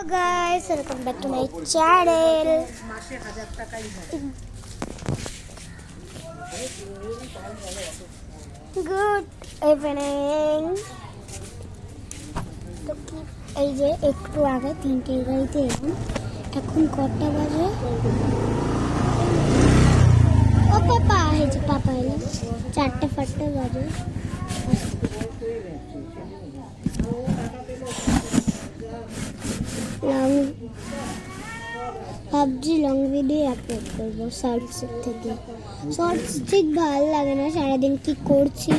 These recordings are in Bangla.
guys, welcome back to my channel. Good evening. তো কি এই যে একটু আগে 3টে গাড়িতে এলাম। এখন কটা বাজে? ও পাপা, এই যে পাপা এলো। 4টে বাজে। ভাবছি লং ভিডিও আপলোড করবো শর্টসের থেকে। শর্টস ঠিক ভালো লাগে না, সারাদিন কি করছি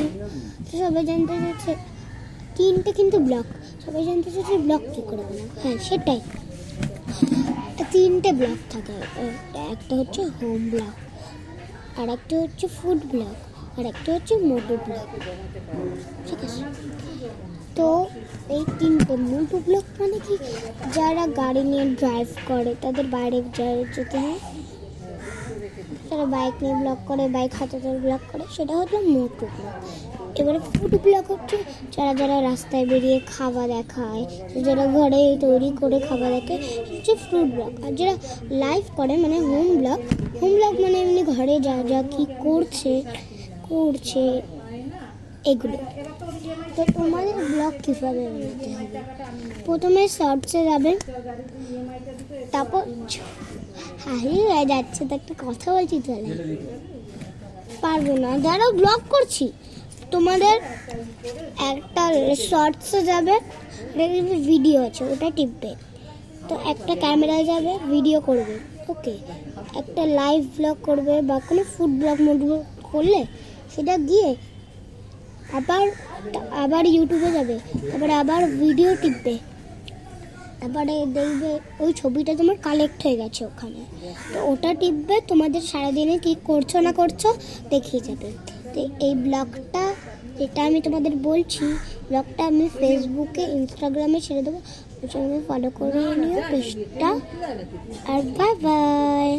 সবাই জানতে চাইছে। 3টে কিন্তু ব্লগ, সবাই জানতে চাইছে ব্লগ কী করে বানাবো। হ্যাঁ সেটাই, 3টে ব্লগ থাকে। একটা হচ্ছে হোম ব্লগ, আর একটা হচ্ছে ফুড ব্লগ, আর একটা হচ্ছে মোটো ব্লগ। ঠিক আছে, তো এই 3টে মোটো ব্লগ মানে কি, যারা গাড়ি নিয়ে ড্রাইভ করে তাদের বাইরে যেতে হয়, যারা বাইক নিয়ে ব্লগ করে, বাইক হাতাতে ব্লগ করে, সেটা হচ্ছে মোটো ব্লগ। এবারে ফুড ব্লগ হচ্ছে যারা রাস্তায় বেরিয়ে খাবার দেখায়, যারা ঘরে তৈরি করে খাবার দেখায়, হচ্ছে ফুড ব্লগ। আর যারা লাইভ করে মানে হোম ব্লগ মানে এমনি ঘরে যা কি করছে এগুলো। তো তোমাদের ব্লগ কীভাবে বানাতে হবে? প্রথমে শর্টসে যাবে, তারপর হারিয়ে হয়ে যাচ্ছে তো একটা কথা বলছি, তাহলে পারবো না। যারা ব্লগ করছি তোমাদের একটা শর্টসে যাবে, ভিডিও আছে ওটা টিপবে, তো একটা ক্যামেরায় যাবে ভিডিও করবে, ওকে। একটা লাইভ ব্লগ করবে বা কোনো ফুড ব্লগ করলে সেটা গিয়ে আবার ইউটিউবে যাবে, তারপরে আবার ভিডিও টিপবে, তারপরে দেখবে ওই ছবিটা তোমার কালেক্ট হয়ে গেছে ওখানে, তো ওটা টিপবে, তোমাদের সারাদিনে কী করছো না করছো দেখিয়ে যাবে। তো এই ব্লগটা যেটা আমি তোমাদের বলছি, ব্লগটা আমি ফেসবুকে ইনস্টাগ্রামে ছেড়ে দেবো, ওই জন্য ফলো করে নিও পেজটা। আর বাই বাই।